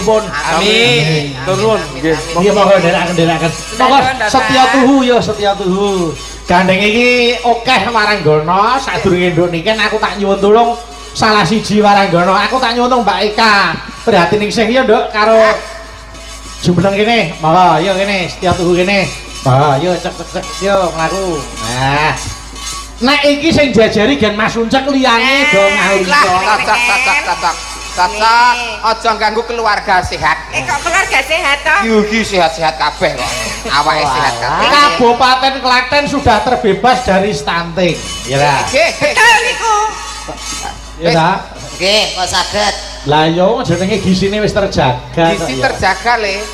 pun amin turun nggih iya monggo ndherekaken monggo Setya Tuhu ya Setya Tuhu gandeng iki akeh waranggana sadurunge nduk niki aku tak nyuwun tulung salah siji waranggana aku tak nyuwun tulung Mbak Eka prihatin sih ya nduk karo jumeneng kene monggo yo kene Setya Tuhu kene monggo yo cek yo mlaku nah nek iki sing jajari gen Mas Uncek liyane do ngalika Cocok, aja ganggu keluarga sehat. Kok keluarga sehat toh? Yugi sehat-sehat kabeh kok. Awake sehat kabeh. Kabupaten Klaten sudah terbebas dari stunting. Ya lah. Nggih. Betul niku. Ya ta? Nggih, kok saged. Lah yo jenenge gisine wis terjaga. Gizi terjaga le.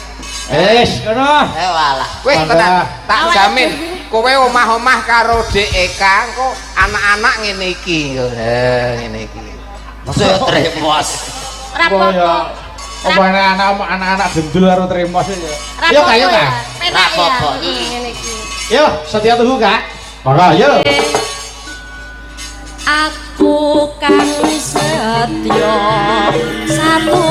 Wis ngono. Walah. Wis tenang, tak jamin kowe omah-omah karo DEK engko anak-anak ngene iki. Ngene iki. Maksudnya tremos. Oh ya. Apa anak-anak gendul karo tremos ya. Yo kayo ta? Rapopo. Ngene iki. Yo, Setya Tuhu Kak. Monggo yo. Aku kang setya satu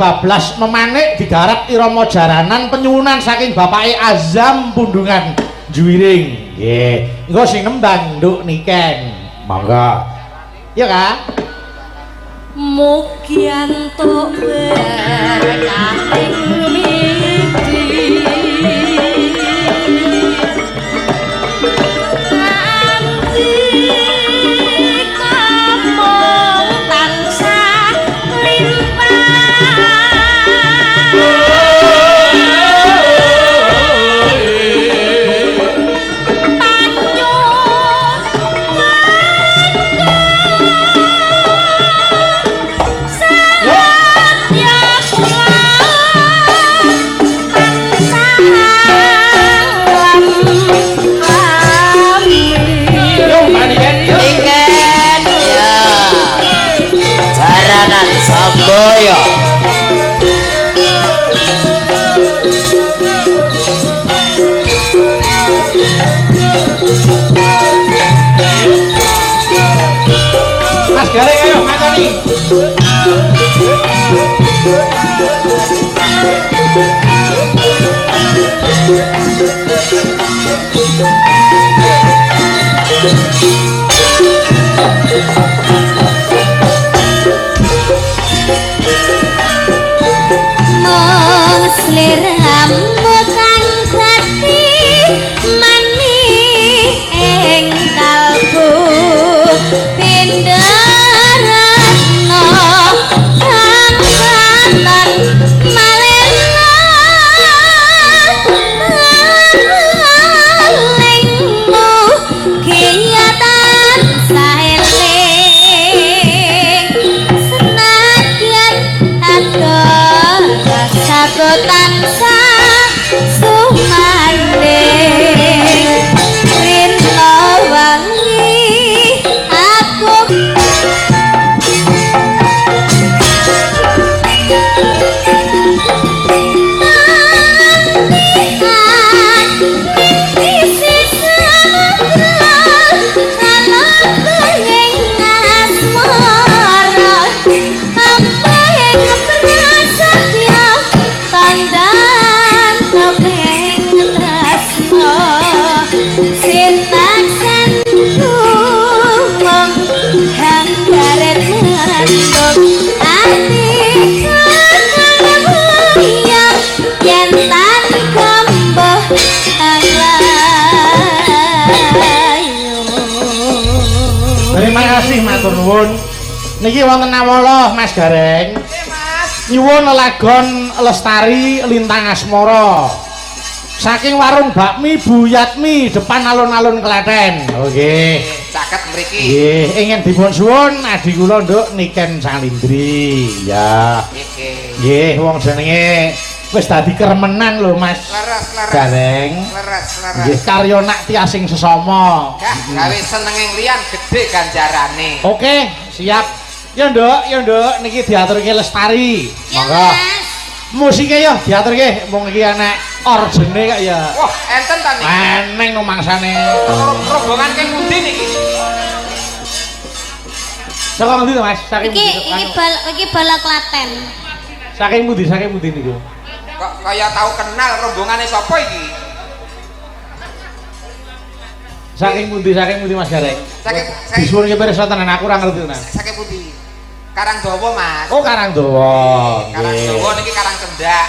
bablas memanik digarap irama jaranan penyuwunan saking bapake Azam Pundungan Juwiring. Nggih, engko sing nembang nduk niken. Monggo. Ya, Kak. mugi antuk berkah ing midi Samboyo Mas Gareng ayo macani Mong sliramu kang dadi mani ing kalbu pindaratno samatan malena lengmu kiyatan saeling senadyan adoh rasaku tansah sumanding rinto wangi aku Terima kasih matur nuwun. Niki wonten awala Mas Gareng. Nyuwun lelagon Lestari Lintang Asmara. Saking warung bakmi Bu Yatmi depan alun-alun Klaten. Oke. Caket mriki. Nggih, ingin dipun suwun adi kula nduk Niken Salindri. Ya. Nggih, wong jenenge wis dadi keremenan lho Mas. Leres. Gareng. Leres. Nggih, karya nak tiasing sesama. Gawe senenging liyan gedhe ganjarane. Oke, siap. Ya nduk, niki diaturke Lestari. Monggo. Musike ya diaturke, mung iki enek orjene kok ya. Wah, enten ta niki? Eneng no mangsane. Rombongan keng pundi niki? Saka ngendi to Mas? Saking iki bala Klaten. Saking pundi niku? Kok kaya tau kenal rombongane sapa iki? Saking pundi Mas Gareng? Saking Disuwun ki pirsa tenan aku ora ngerti tenan. saking pundi? Karangdawa, Mas. Oh, Karangdawa. Karangdawa niki Karang Cendak.